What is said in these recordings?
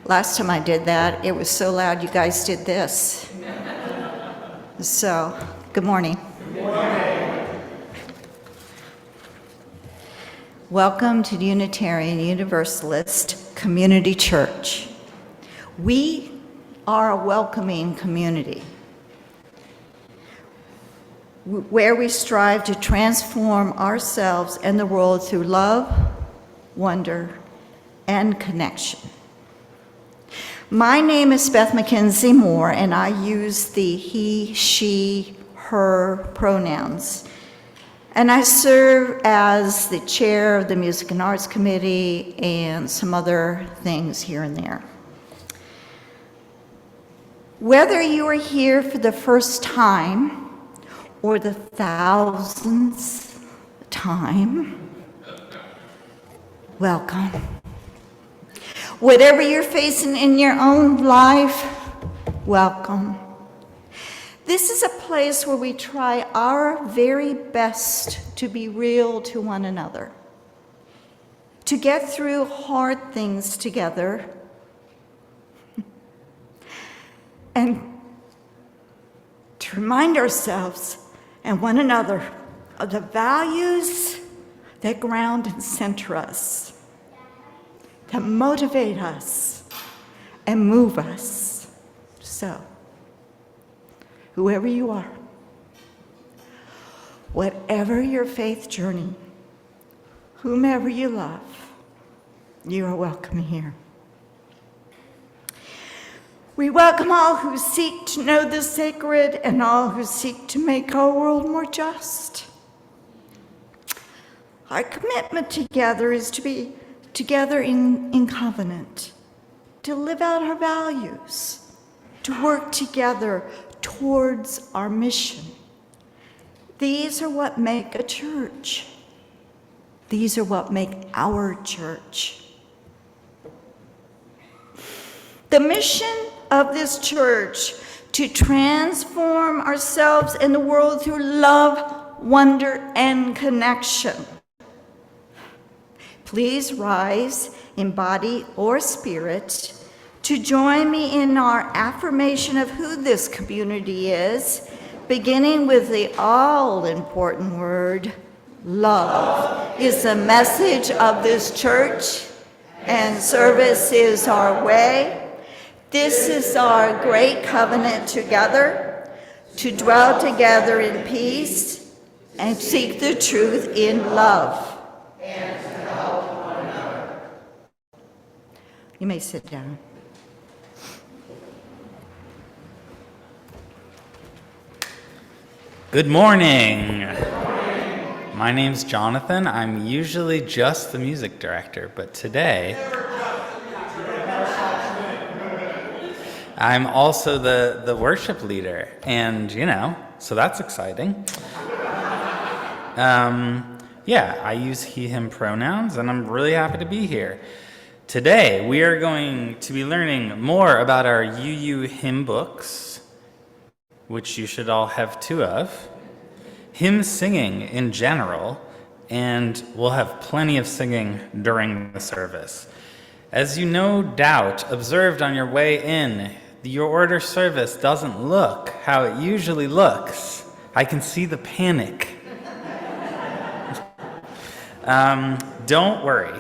Last time I did that, it was so loud you guys did this. So, good morning. Good morning. Welcome to the Unitarian Universalist Community Church. We are a welcoming community where we strive to transform ourselves and the world through love, wonder, and connection. My name is Beth Mackenzie Moore, and I use the he, she, her pronouns. And I serve as the chair of the Music and Arts Committee and some other things here and there. Whether you are here for the first time or the thousandth time, welcome. Whatever you're facing in your own life, welcome. This is a place where we try our very best to be real to one another, to get through hard things together, and to remind ourselves and one another of the values that ground and center us, that motivate us and move us. So, whoever you are, whatever your faith journey, whomever you love, you are welcome here. We welcome all who seek to know the sacred and all who seek to make our world more just. Our commitment together is to be together in covenant, to live out our values, to work together towards our mission. These are what make a church. These are what make our church. The mission of this church to transform ourselves and the world through love, wonder, and connection. Please rise in body or spirit to join me in our affirmation of who this community is, beginning with the all-important word, love is the message of this church, and service is our way. This is our great covenant together, to dwell together in peace and seek the truth in love. And to help one another. You may sit down. Good morning. Good morning. My name's Jonathan. I'm usually just the music director, but today I'm also the worship leader, and so that's exciting. I use he, him pronouns, and I'm really happy to be here. Today, we are going to be learning more about our UU hymn books, which you should all have 2 of, hymn singing in general, and we'll have plenty of singing during the service. As you no doubt observed on your way in, your order service doesn't look how it usually looks. I can see the panic. Don't worry.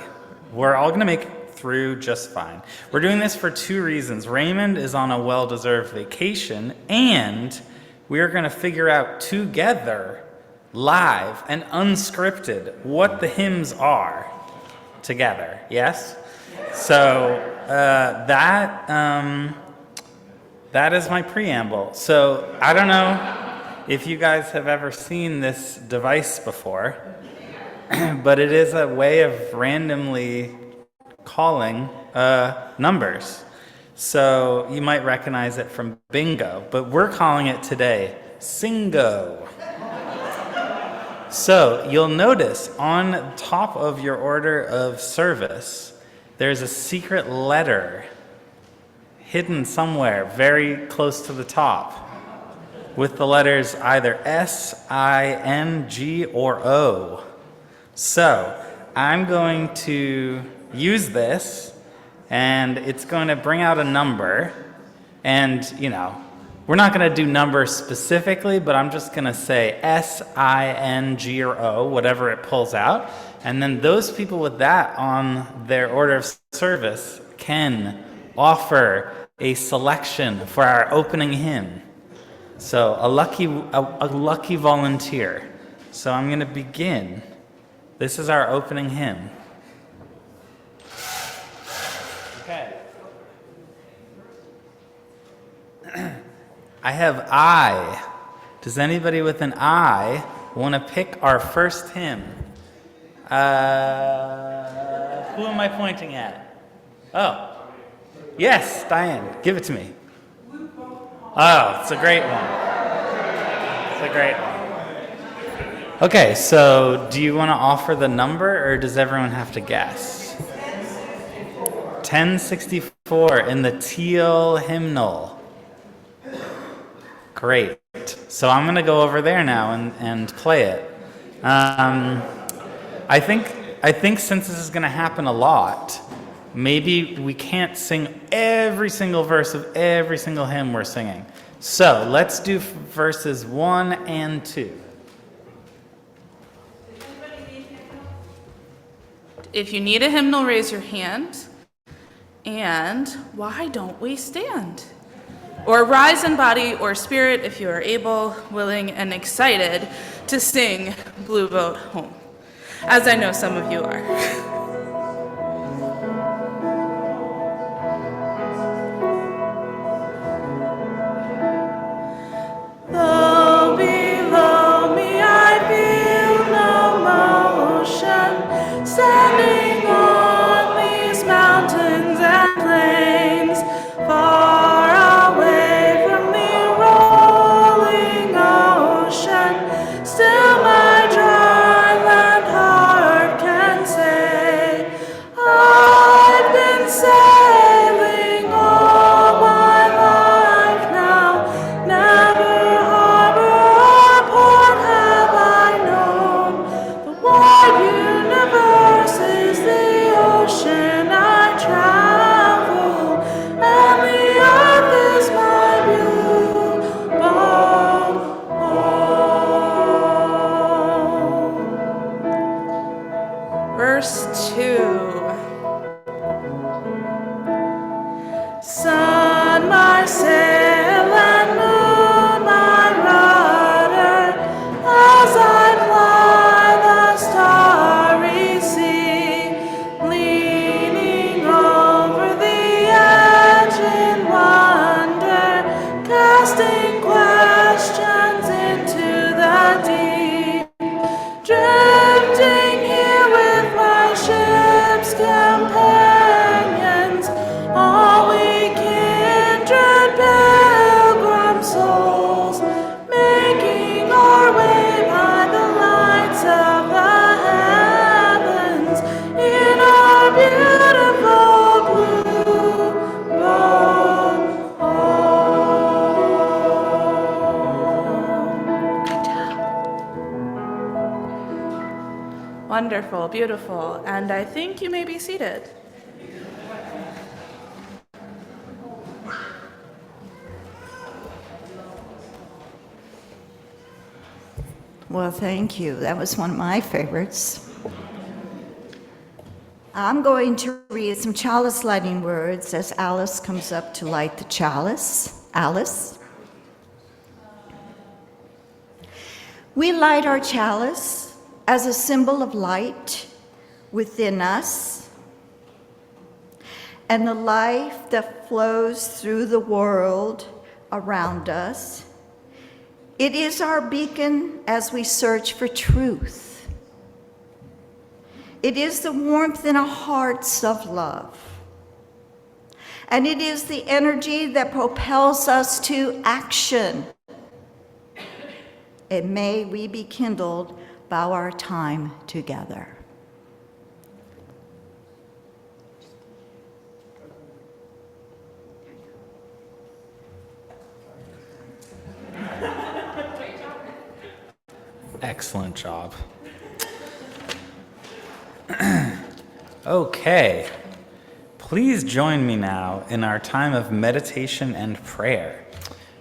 We're all going to make it through just fine. We're doing this for 2 reasons. Raymond is on a well-deserved vacation, and we're going to figure out together, live and unscripted, what the hymns are together. Yes? So that is my preamble. So I don't know if you guys have ever seen this device before, but it is a way of randomly calling numbers. So you might recognize it from bingo, but we're calling it today Singo. So you'll notice on top of your order of service, there's a secret letter hidden somewhere very close to the top with the letters either S, I, N, G, or O. So I'm going to use this and it's going to bring out a number. And, we're not going to do numbers specifically, but I'm just going to say S, I, N, G, or O, whatever it pulls out. And then those people with that on their order of service can offer a selection for our opening hymn. So a lucky volunteer. So I'm going to begin. This is our opening hymn. Okay. I have I. Does anybody with an I want to pick our first hymn? Who am I pointing at? Oh. Yes, Diane, give it to me. Oh, it's a great one. It's a great one. Okay, so do you want to offer the number, or does everyone have to guess? 1064 in the teal hymnal. Great. So I'm going to go over there now and play it. I think since this is going to happen a lot, maybe we can't sing every single verse of every single hymn we're singing. So let's do verses 1 and 2. If you need a hymnal, raise your hand. And why don't we stand? Or rise in body or spirit if you are able, willing, and excited to sing Blue Boat Home, as I know some of you are. Though below me I feel no motion, standing on these mountains and plains, far away from the rolling ocean, still my dry land heart can say, I've been sailing all my life now, never harbor or port have I known. The wide universe is the ocean I travel, and the earth is my beautiful home. Verse 2. Sun, my sail, and moon, my rudder, as I ply the starry sea, leaning over the edge in wonder, casting questions into the deep, drifting here with my ship's companions, all we kindred pilgrim souls, making our way by the lights of the heavens in our beautiful blue boat home. Good job. Wonderful, beautiful, and I think you may be seated. Well, thank you. That was one of my favorites. I'm going to read some chalice lighting words as Alice comes up to light the chalice. Alice? We light our chalice as a symbol of light within us and the life that flows through the world around us. It is our beacon as we search for truth. It is the warmth in our hearts of love. And it is the energy that propels us to action. And may we be kindled by our time together. Excellent job. Please join me now in our time of meditation and prayer.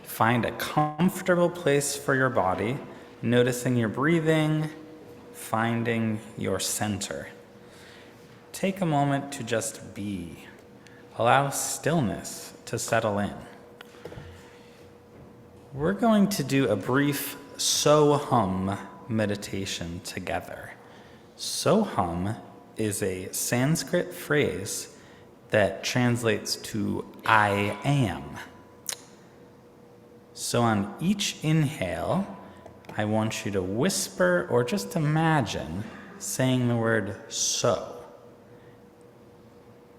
Find a comfortable place for your body, noticing your breathing, finding your center. Take a moment to just be. Allow stillness to settle in. We're going to do a brief so-hum meditation together. So-hum is a Sanskrit phrase that translates to I am. So on each inhale, I want you to whisper or just imagine saying the word so.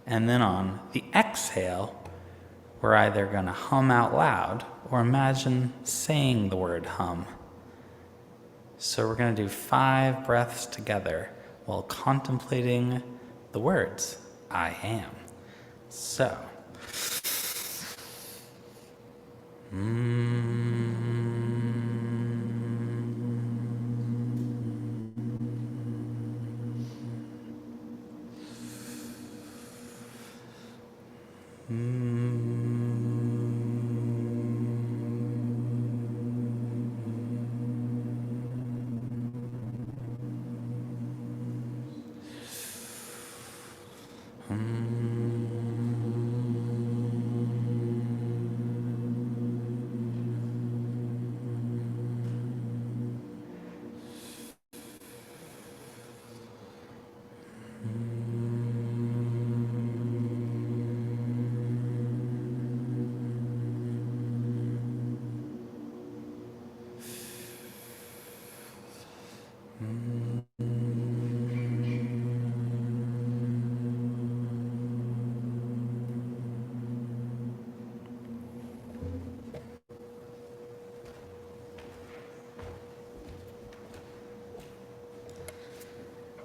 And then on the exhale, we're either going to hum out loud or imagine saying the word hum. So we're going to do 5 breaths together while contemplating the words, I am. So,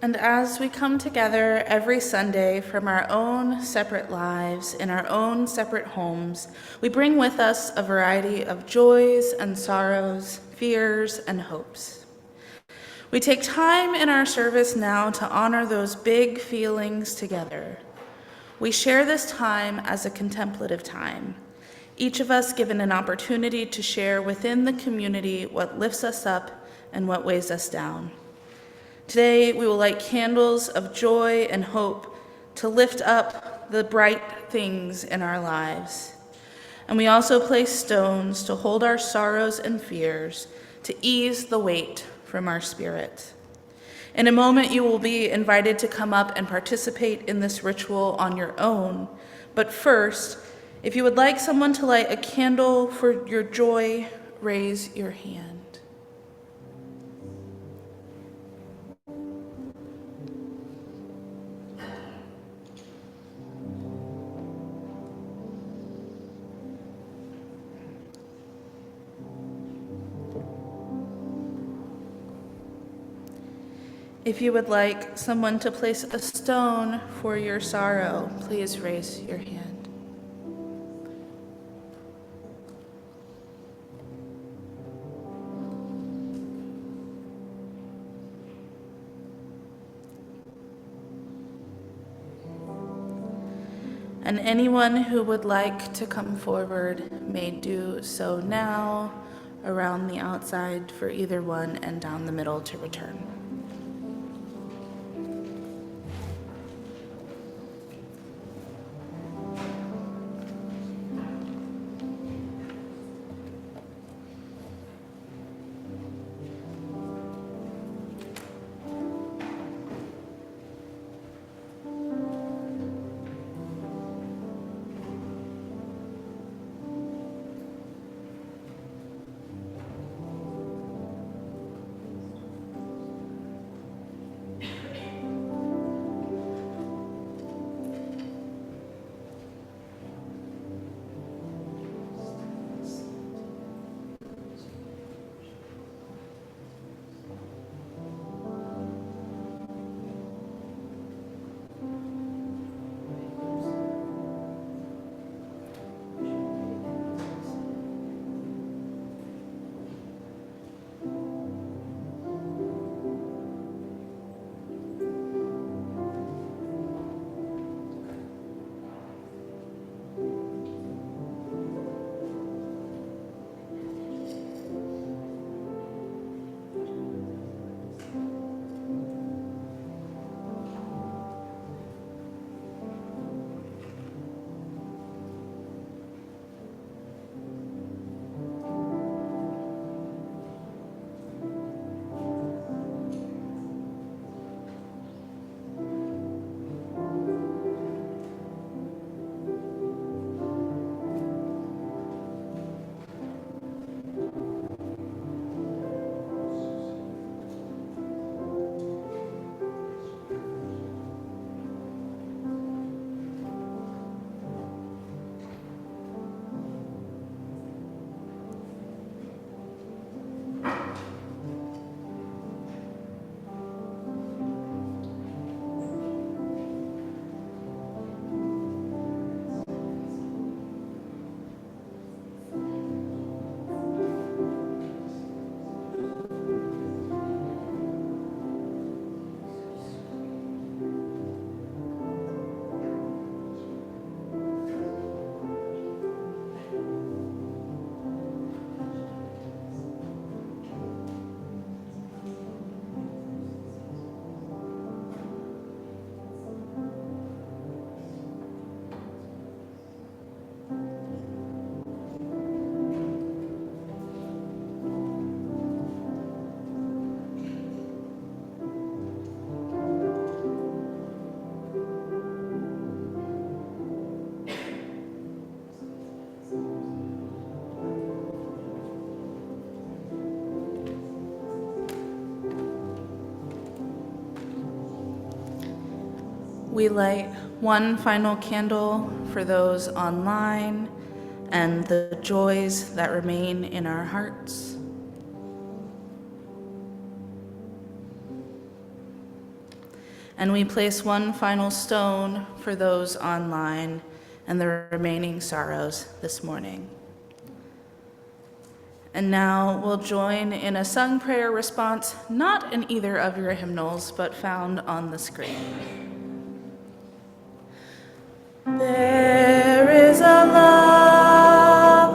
And as we come together every Sunday from our own separate lives, in our own separate homes, we bring with us a variety of joys and sorrows, fears and hopes. We take time in our service now to honor those big feelings together. We share this time as a contemplative time, each of us given an opportunity to share within the community what lifts us up and what weighs us down. Today, we will light candles of joy and hope to lift up the bright things in our lives. And we also place stones to hold our sorrows and fears, to ease the weight from our spirit. In a moment, you will be invited to come up and participate in this ritual on your own. But first, if you would like someone to light a candle for your joy, raise your hand. If you would like someone to place a stone for your sorrow, please raise your hand. And anyone who would like to come forward may do so now, around the outside for either one, and down the middle to return. we light one final candle for those online and the joys that remain in our hearts. And we place one final stone for those online and the remaining sorrows this morning. And now we'll join in a sung prayer response, not in either of your hymnals, but found on the screen. There is a love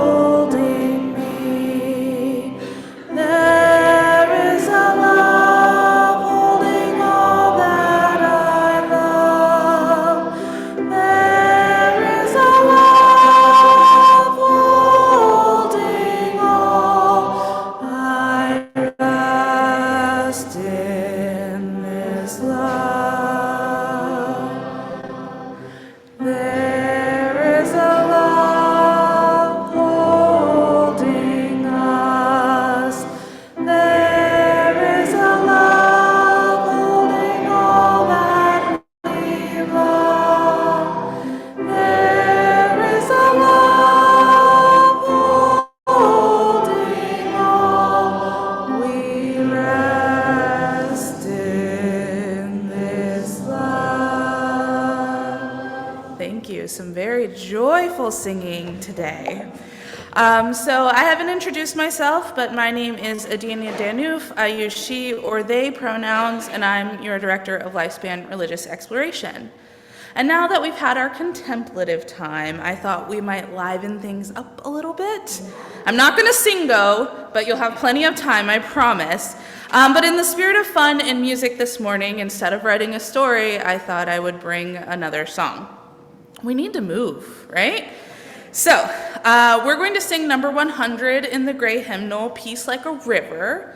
holding me. There is a love holding all that I love. There is a love holding all. I rest in this love. There is a love holding us. There is a love holding all that we love. There is a love holding all. We rest in this love. Thank you. Some very joyful singing today. So I haven't introduced myself, but my name is Adina Danuf. I use she or they pronouns, and I'm your Director of Lifespan Religious Exploration. And now that we've had our contemplative time, I thought we might liven things up a little bit. I'm not going to singo, but you'll have plenty of time, I promise. But in the spirit of fun and music this morning, instead of writing a story, I thought I would bring another song. We need to move, right? So, we're going to sing number 100 in the gray hymnal, Peace Like a River.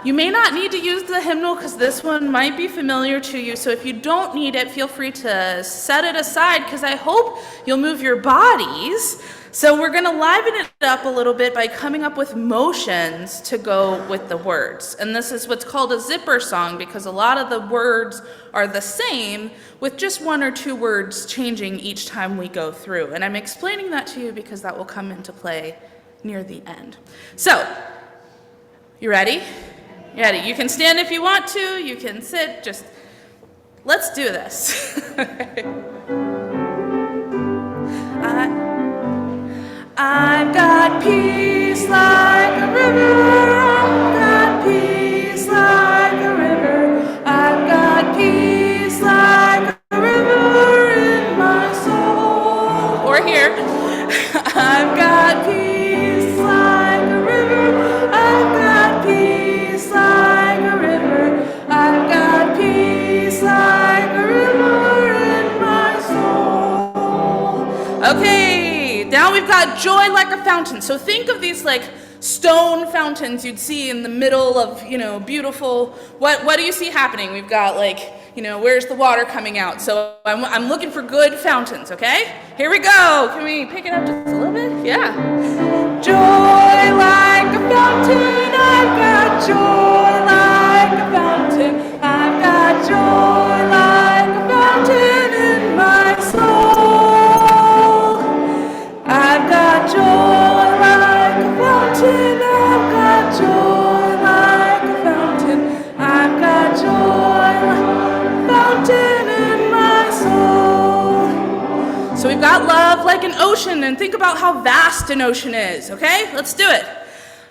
You may not need to use the hymnal because this one might be familiar to you, so if you don't need it, feel free to set it aside because I hope you'll move your bodies. So we're going to liven it up a little bit by coming up with motions to go with the words. And this is what's called a zipper song because a lot of the words are the same with just one or two words changing each time we go through. And I'm explaining that to you because that will come into play near the end. So, you ready? You ready? You can stand if you want to, you can sit, just let's do this. I've got peace like a river, I've got peace like a river, I've got peace like a river in my soul. Or here, I've got peace like a river, I've got peace like a river, I've got peace like a river in my soul. Okay. Now we've got joy like a fountain. So think of these like stone fountains you'd see in the middle of, beautiful, what do you see happening? We've got like, where's the water coming out? So I'm looking for good fountains, okay? Here we go. Can we pick it up just a little bit? Yeah. Joy like a fountain. I've got joy like a fountain. I've got joy like a fountain in my soul. I've got joy like a fountain, I've got joy like a fountain, I've got joy like a fountain in my soul. So we've got love like an ocean, and think about how vast an ocean is, okay? Let's do it.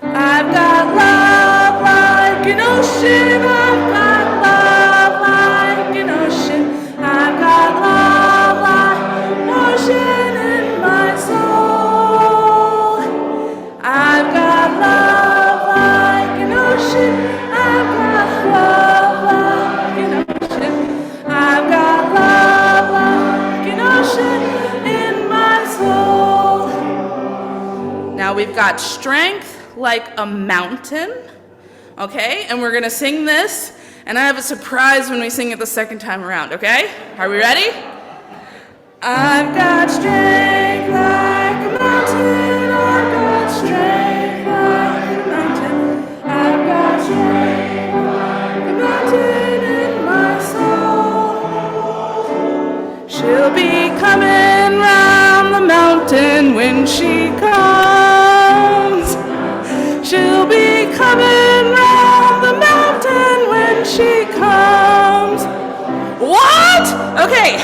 I've got love like an ocean, I've got love like an ocean, I've got love like an ocean in my soul. I've got love like an ocean, I've got love like an ocean, I've got love like an ocean in my soul. Now we've got strength like a mountain, okay? And we're gonna sing this, and I have a surprise when we sing it the second time around, okay? Are we ready? I've got strength like a mountain, I've got strength like a mountain, I've got strength like a mountain in my soul. she comes. She'll be coming round the mountain when she comes. What? Okay.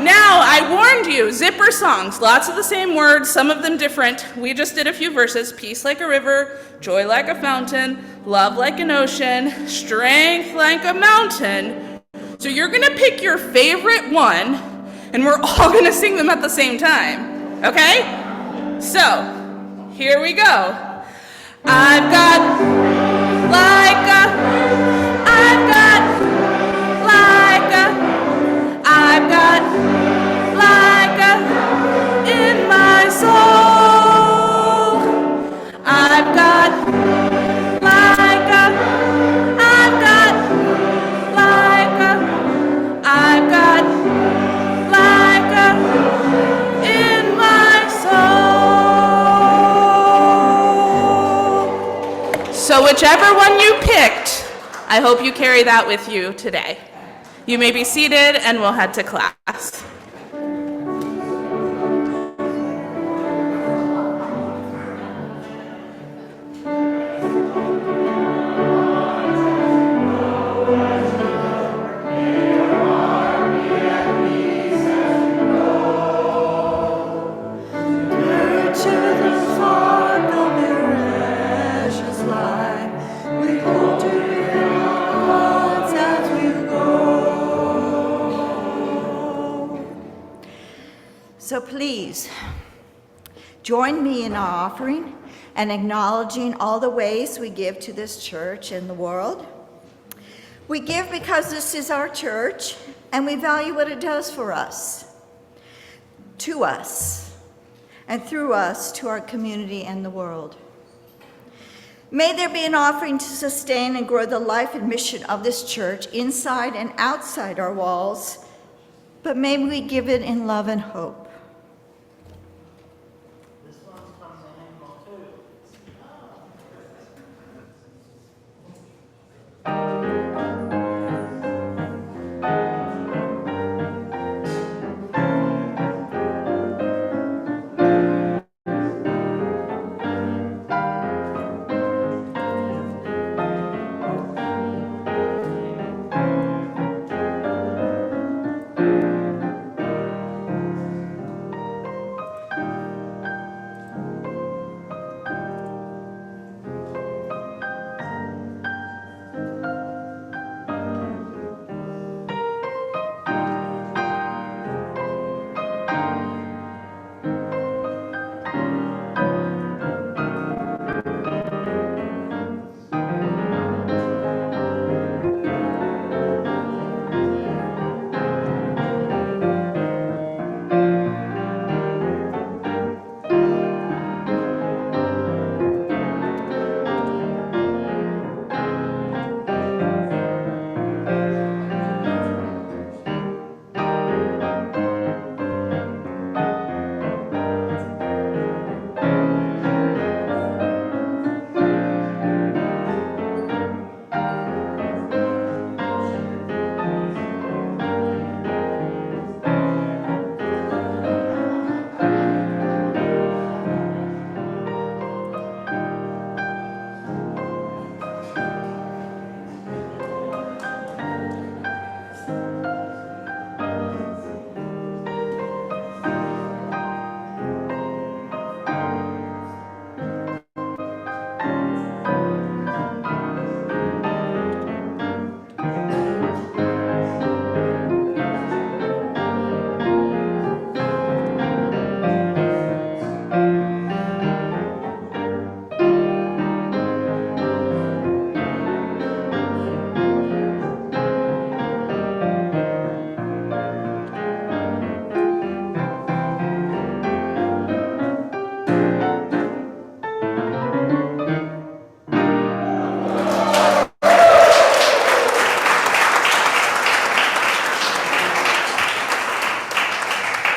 Now, I warned you, zipper songs, lots of the same words, some of them different. We just did a few verses. Peace like a river, joy like a fountain, love like an ocean, strength like a mountain. So you're going to pick your favorite one, and we're all going to sing them at the same time. Okay? So, here we go. I've got like a, I've got like a, I've got like a in my soul. I've got like a, I've got like a, I've got like a in my soul. So whichever one you picked, I hope you carry that with you today. You may be seated and we'll head to class. So please, join me in our offering and acknowledging all the ways we give to this church and the world. We give because this is our church and we value what it does for us, to us, and through us to our community and the world. May there be an offering to sustain and grow the life and mission of this church inside and outside our walls, but may we give it in love and hope.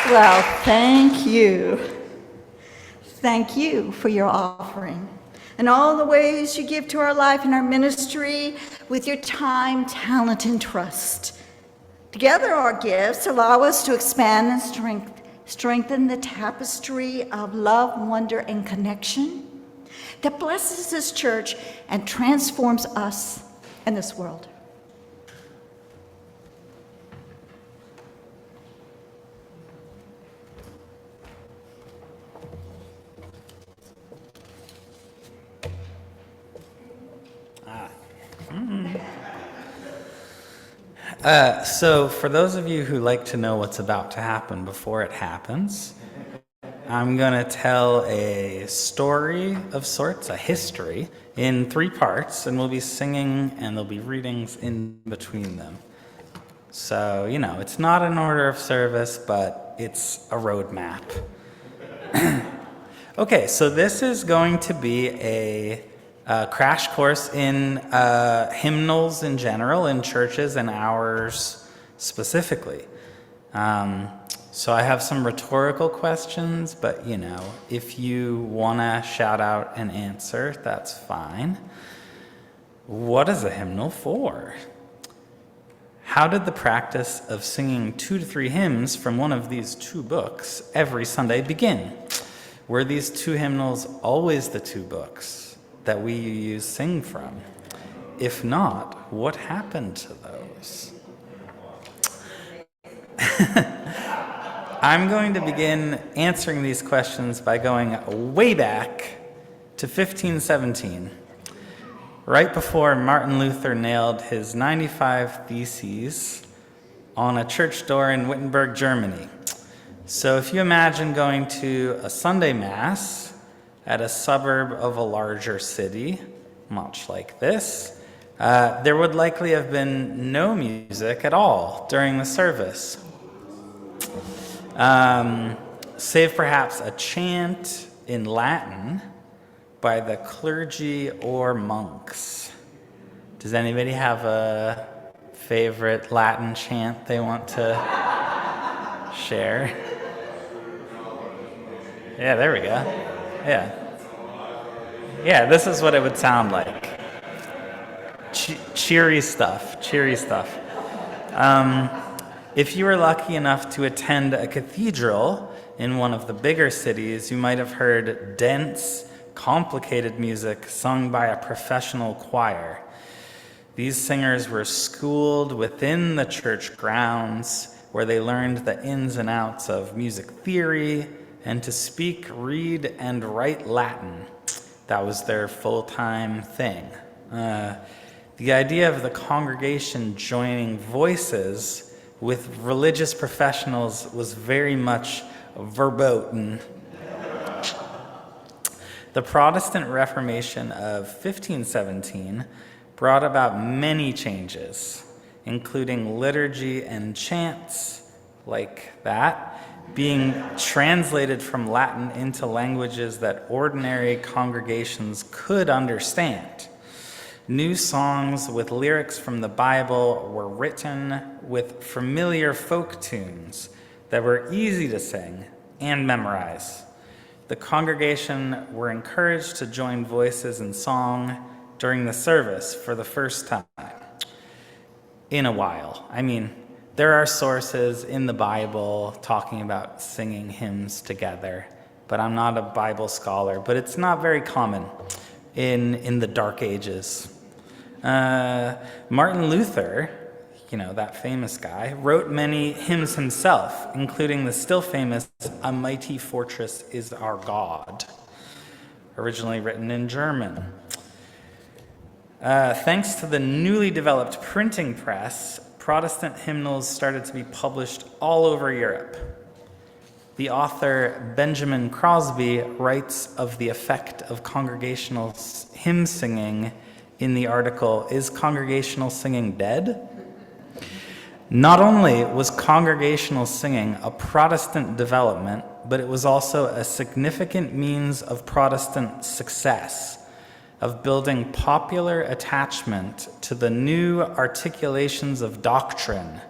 Well, thank you. Thank you for your offering and all the ways you give to our life and our ministry with your time, talent, and trust. Together, our gifts allow us to expand and strengthen the tapestry of love, wonder, and connection that blesses this church and transforms us and this world. So for those of you who like to know what's about to happen before it happens, I'm going to tell a story of sorts, a history, in 3 parts, and we'll be singing and there'll be readings in between them. So, it's not an order of service, but it's a roadmap. Okay, so this is going to be a crash course in hymnals in general, in churches and ours specifically. So I have some rhetorical questions, but if you want to shout out an answer, that's fine. What is a hymnal for? How did the practice of singing 2 to 3 hymns from one of these 2 books every Sunday begin? Were these 2 hymnals always the 2 books that we sing from? If not, what happened to those? I'm going to begin answering these questions by going way back to 1517, right before Martin Luther nailed his 95 Theses on a church door in Wittenberg, Germany. So if you imagine going to a Sunday Mass at a suburb of a larger city, much like this, there would likely have been no music at all during the service. Save perhaps a chant in Latin by the clergy or monks. Does anybody have a favorite Latin chant they want to share? Yeah, there we go. Yeah, this is what it would sound like. Cheery stuff. If you were lucky enough to attend a cathedral in one of the bigger cities, you might have heard dense, complicated music sung by a professional choir. These singers were schooled within the church grounds, where they learned the ins and outs of music theory and to speak, read, and write Latin. That was their full-time thing. The idea of the congregation joining voices with religious professionals was very much verboten. The Protestant Reformation of 1517 brought about many changes, including liturgy and chants like that being translated from Latin into languages that ordinary congregations could understand. New songs with lyrics from the Bible were written with familiar folk tunes that were easy to sing and memorize. The congregation were encouraged to join voices in song during the service for the first time in a while. There are sources in the Bible talking about singing hymns together, but I'm not a Bible scholar, but it's not very common in the Dark Ages. Martin Luther, that famous guy, wrote many hymns himself, including the still famous "A Mighty Fortress is Our God," originally written in German. Thanks to the newly developed printing press, Protestant hymnals started to be published all over Europe. The author Benjamin Crosby writes of the effect of congregational hymn singing in the article, "Is Congregational Singing Dead?" Not only was congregational singing a Protestant development, but it was also a significant means of Protestant success, of building popular attachment to the new articulations of doctrine,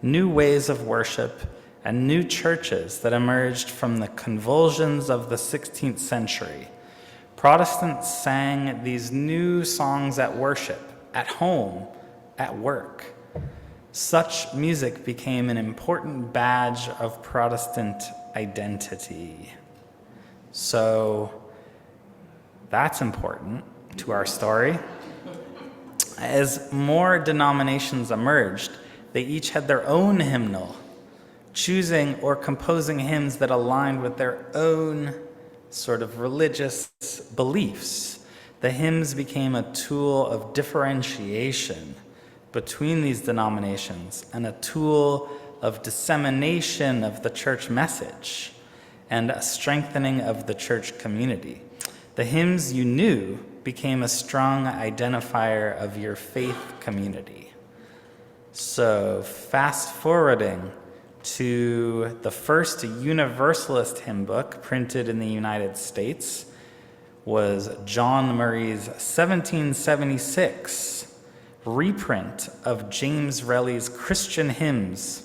new ways of worship, and new churches that emerged from the convulsions of the 16th century. Protestants sang these new songs at worship, at home, at work. Such music became an important badge of Protestant identity. So that's important to our story. As more denominations emerged, they each had their own hymnal, choosing or composing hymns that aligned with their own sort of religious beliefs. The hymns became a tool of differentiation between these denominations and a tool of dissemination of the church message and a strengthening of the church community. The hymns you knew became a strong identifier of your faith community. So fast forwarding to the first Universalist hymn book printed in the United States was John Murray's 1776 reprint of James Relly's Christian Hymns.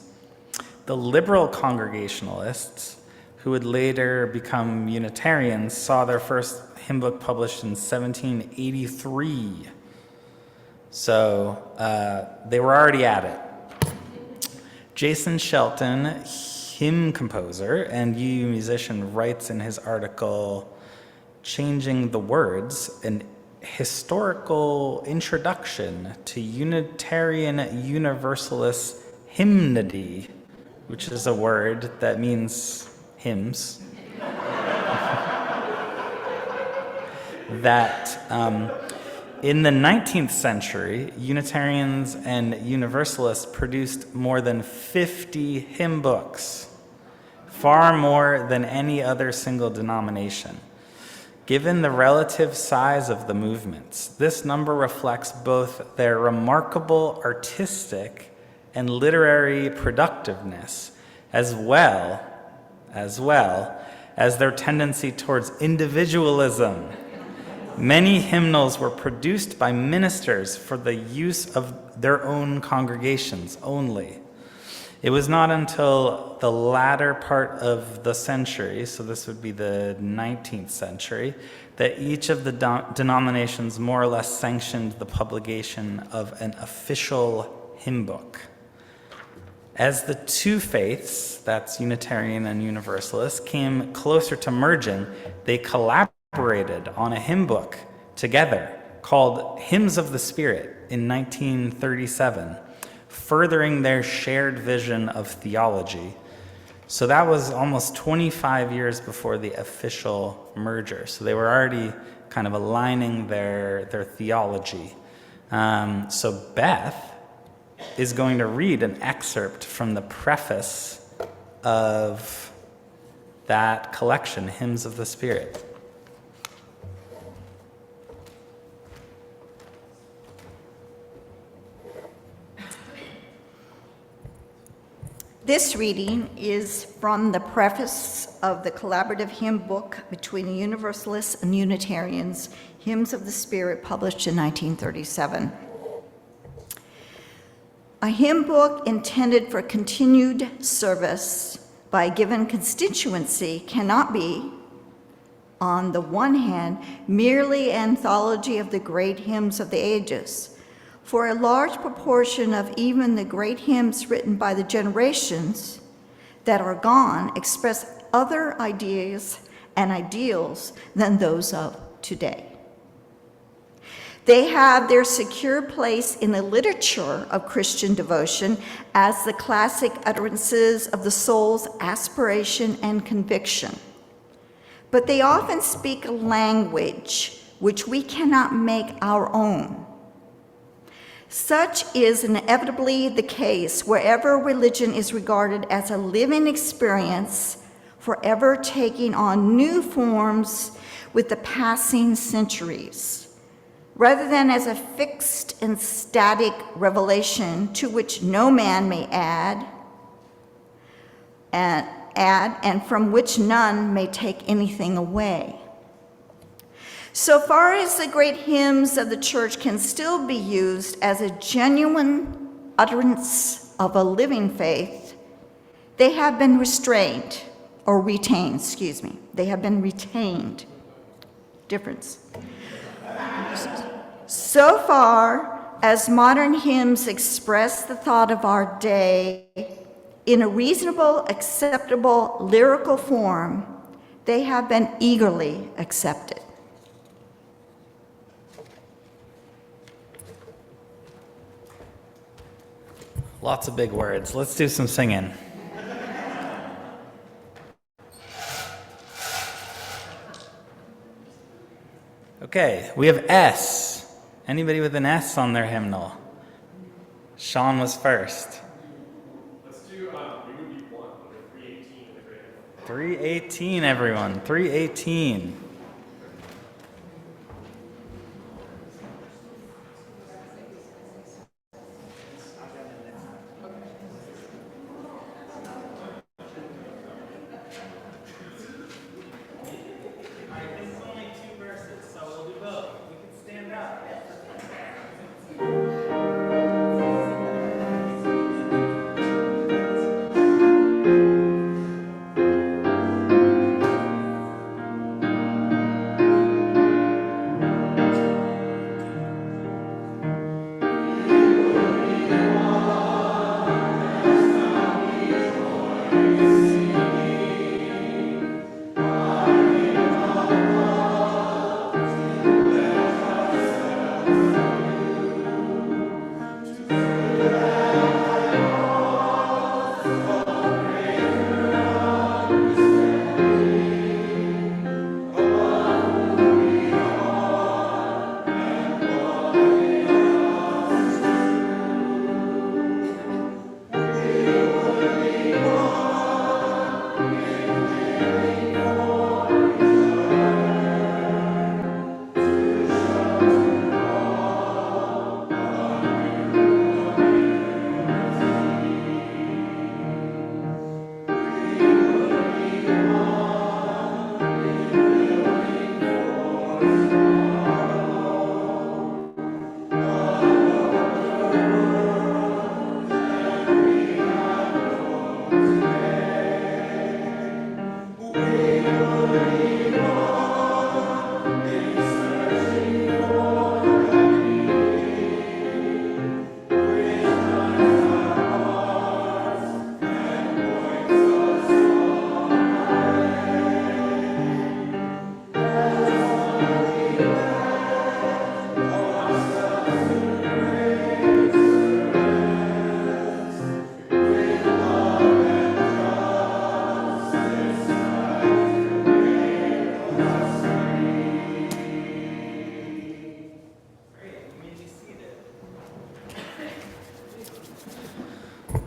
The liberal Congregationalists, who would later become Unitarians, saw their first hymn book published in 1783. So they were already at it. Jason Shelton, hymn composer and UU musician, writes in his article, Changing the Words, an historical introduction to Unitarian Universalist hymnody, which is a word that means hymns, that in the 19th century, Unitarians and Universalists produced more than 50 hymn books, far more than any other single denomination. Given the relative size of the movements, this number reflects both their remarkable artistic and literary productiveness, as well as their tendency towards individualism. Many hymnals were produced by ministers for the use of their own congregations only. It was not until the latter part of the century, so this would be the 19th century, that each of the denominations more or less sanctioned the publication of an official hymn book. As the two faiths, that's Unitarian and Universalist, came closer to merging, they collaborated on a hymn book together called Hymns of the Spirit in 1937, furthering their shared vision of theology. So that was almost 25 years before the official merger. So they were already kind of aligning their theology. So Beth is going to read an excerpt from the preface of that collection, Hymns of the Spirit. This reading is from the preface of the collaborative hymn book between the Universalists and Unitarians, Hymns of the Spirit, published in 1937. A hymn book intended for continued service by a given constituency cannot be, on the one hand, merely an anthology of the great hymns of the ages. For a large proportion of even the great hymns written by the generations that are gone express other ideas and ideals than those of today. They have their secure place in the literature of Christian devotion as the classic utterances of the soul's aspiration and conviction. But they often speak a language which we cannot make our own. Such is inevitably the case wherever religion is regarded as a living experience, forever taking on new forms with the passing centuries, rather than as a fixed and static revelation to which no man may add and from which none may take anything away. So far as the great hymns of the church can still be used as a genuine utterance of a living faith, they have been retained. They have been retained. Difference. So far as modern hymns express the thought of our day, in a reasonable, acceptable lyrical form, they have been eagerly accepted. Lots of big words. Let's do some singing. Okay, we have S. Anybody with an S on their hymnal? Sean was first. Let's do, we would be 318 in the great hymn. 318, everyone. 318.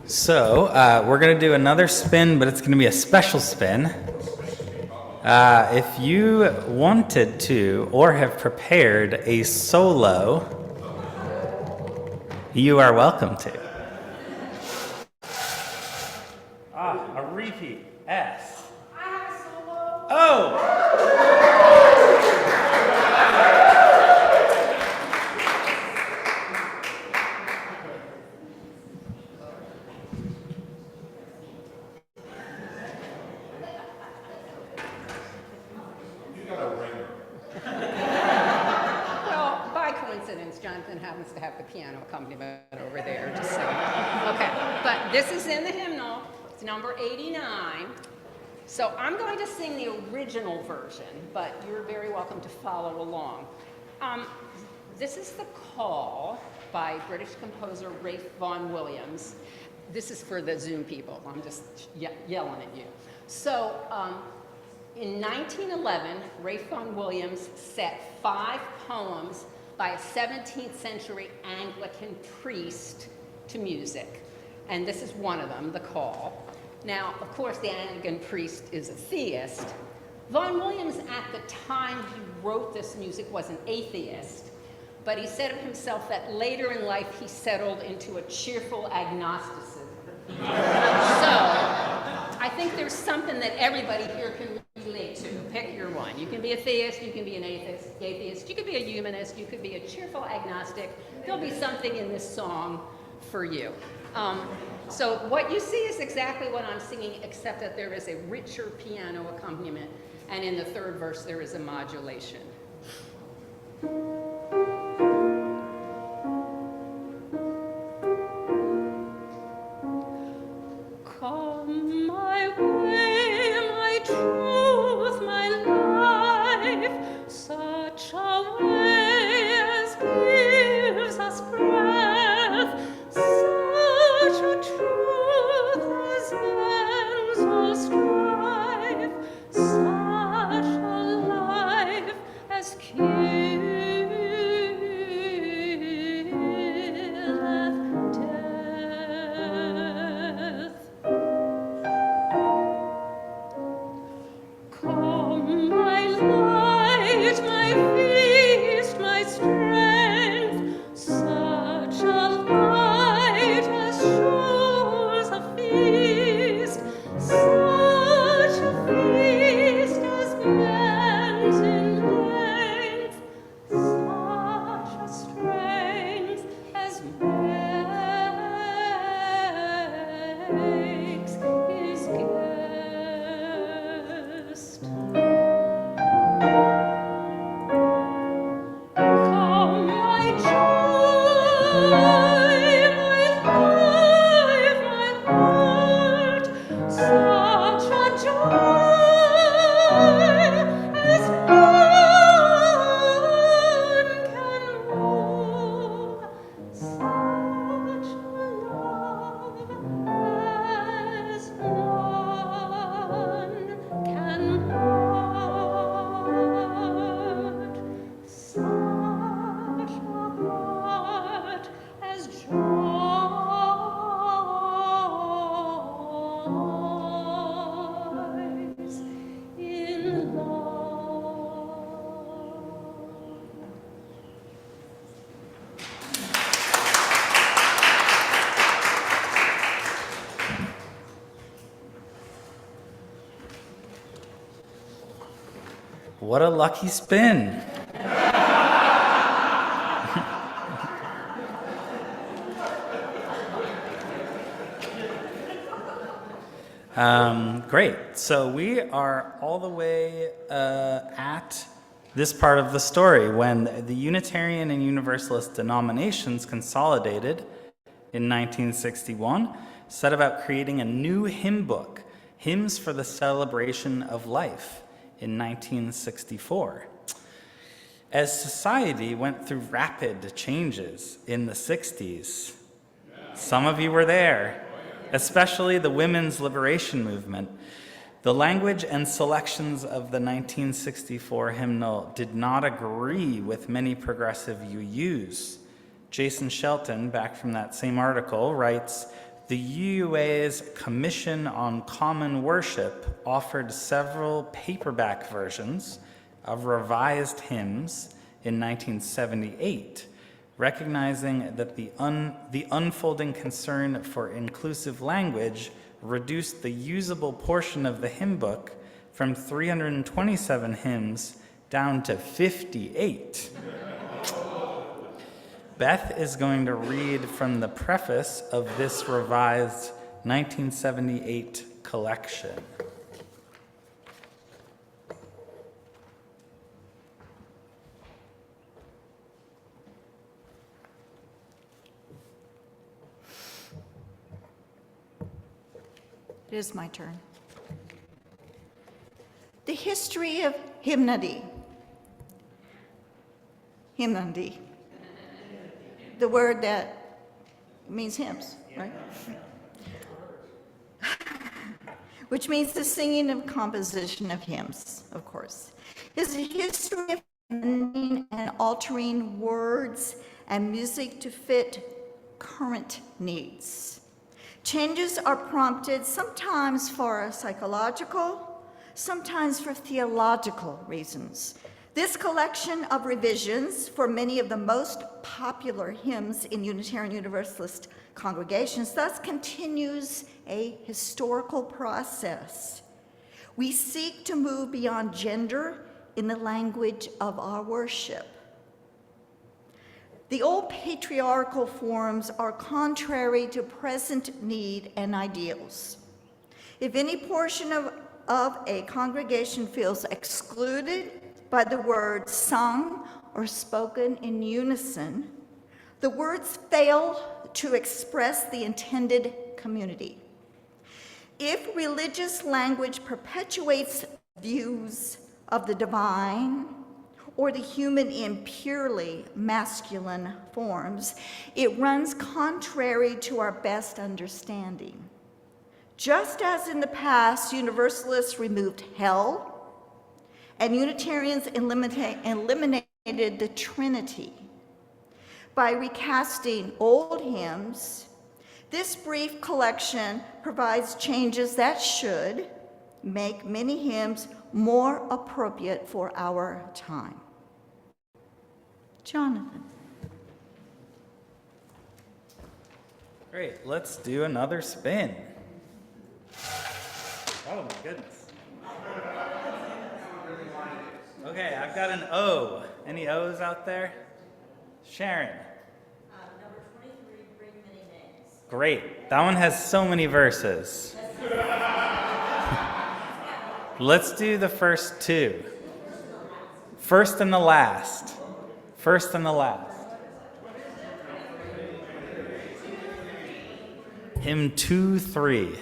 So we're going to do another spin, but it's going to be a special spin. If you wanted to or have prepared a solo, you are welcome to. A repeat. S. I have a solo. Oh! Well, by coincidence, Jonathan happens to have the piano accompaniment over there, just so. Okay, but this is in the hymnal. It's number 89. So I'm going to sing the original version, but you're very welcome to follow along. This is the call by British composer Ralph Vaughan Williams. This is for the Zoom people. I'm just yelling at you. So in 1911, Ralph Vaughan Williams set 5 poems by a 17th century Anglican priest to music. And this is one of them, The Call. Now, of course, the Anglican priest is a theist. Vaughan Williams, at the time he wrote this music, was an atheist, but he said of himself that later in life he settled into a cheerful agnosticism. So, I think there's something that everybody here can relate to. Pick your one. You can be a theist, you can be an atheist, you could be a humanist, you could be a cheerful agnostic. There'll be something in this song for you. So what you see is exactly what I'm singing, except that there is a richer piano accompaniment, and in the third verse there is a modulation. Call What a lucky spin. Great. So we are all the way at this part of the story when the Unitarian and Universalist denominations consolidated in 1961, set about creating a new hymn book, Hymns for the Celebration of Life, in 1964. As society went through rapid changes in the 60s, some of you were there, especially the women's liberation movement, the language and selections of the 1964 hymnal did not agree with many progressive UUs. Jason Shelton, back from that same article, writes, the UUA's Commission on Common Worship offered several paperback versions of revised hymns in 1978, recognizing that the unfolding concern for inclusive language reduced the usable portion of the hymn book from 327 hymns down to 58. Beth is going to read from the preface of this revised 1978 collection. It is my turn. The history of hymnody. Hymnody. The word that means hymns, right? Which means the singing and composition of hymns, of course. Is a history of amending and altering words and music to fit current needs. Changes are prompted sometimes for psychological, sometimes for theological reasons. This collection of revisions for many of the most popular hymns in Unitarian Universalist congregations thus continues a historical process. We seek to move beyond gender in the language of our worship. The old patriarchal forms are contrary to present need and ideals. If any portion of a congregation feels excluded by the words sung or spoken in unison, the words fail to express the intended community. If religious language perpetuates views of the divine or the human in purely masculine forms, it runs contrary to our best understanding. Just as in the past, Universalists removed hell, and Unitarians eliminated the Trinity. By recasting old hymns, this brief collection provides changes that should make many hymns more appropriate for our time. Jonathan. Great, let's do another spin. Oh my goodness. Okay, I've got an O. Any O's out there? Sharon. Number 23, Bring Many Names. Great. That one has so many verses. Let's do the first two. First and the last. First and the last. Hymn 2-3.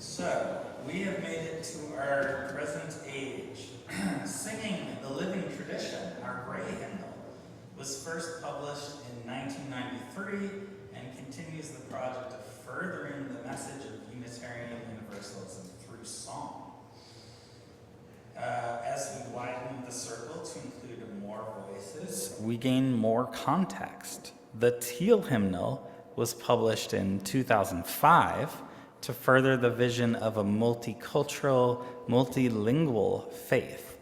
So, we have made it to our present age. Singing the Living Tradition, our Gray hymnal, was first published in 1993 and continues the project of furthering the message of Unitarian Universalism through song. As we widen the circle to include more voices, we gain more context. The Teal hymnal was published in 2005 to further the vision of a multicultural, multilingual faith.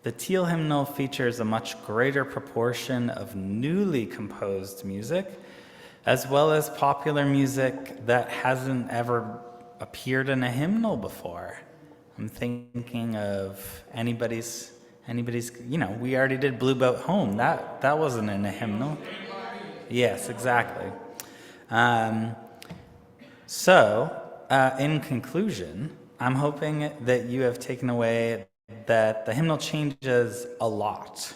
The Teal hymnal features a much greater proportion of newly composed music, as well as popular music that hasn't ever appeared in a hymnal before. I'm thinking of anybody's, we already did Blue Boat Home. That wasn't in a hymnal. Yes, exactly. In conclusion, I'm hoping that you have taken away that the hymnal changes a lot,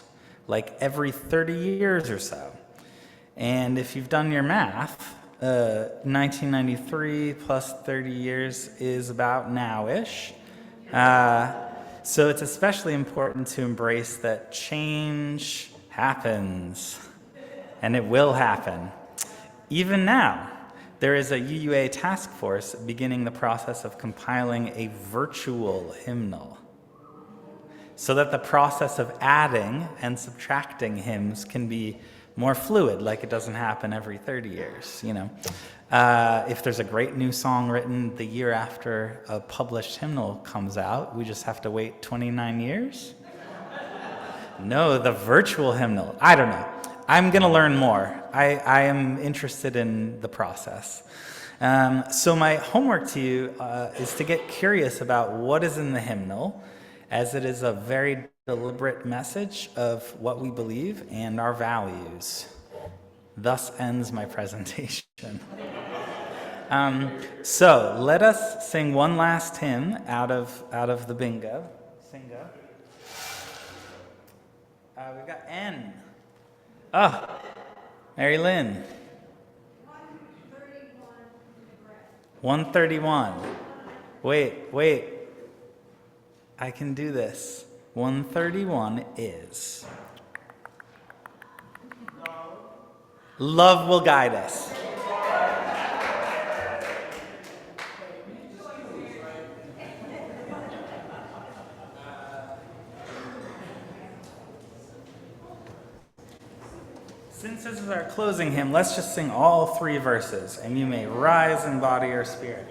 like every 30 years or so. And if you've done your math, 1993 plus 30 years is about now-ish. So it's especially important to embrace that change happens, and it will happen. Even now, there is a UUA task force beginning the process of compiling a virtual hymnal so that the process of adding and subtracting hymns can be more fluid, like it doesn't happen every 30 years, If there's a great new song written the year after a published hymnal comes out, we just have to wait 29 years? No, the virtual hymnal. I don't know. I'm going to learn more. I am interested in the process. So my homework to you is to get curious about what is in the hymnal, as it is a very deliberate message of what we believe and our values. Thus ends my presentation. So let us sing one last hymn out of the bingo. Singo. We've got N. Oh, Mary Lynn. 131. Wait. I can do this. 131 is Love Will Guide Us. Since this is our closing hymn, let's just sing all three verses, and you may rise in body or spirit.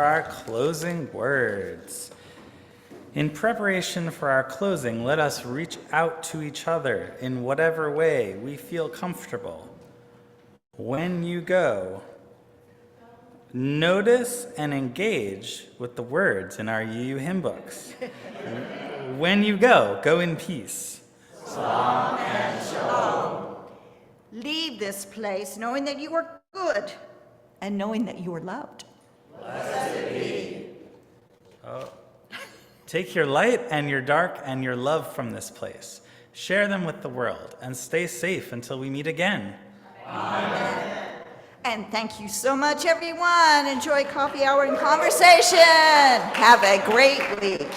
our closing words. In preparation for our closing, let us reach out to each other in whatever way we feel comfortable. When you go, notice and engage with the words in our UU hymn books. When you go, go in peace. Leave this place knowing that you are good and knowing that you are loved. Take your light and your dark and your love from this place. Share them with the world and stay safe until we meet again. And thank you so much, everyone. Enjoy coffee hour and conversation. Have a great week.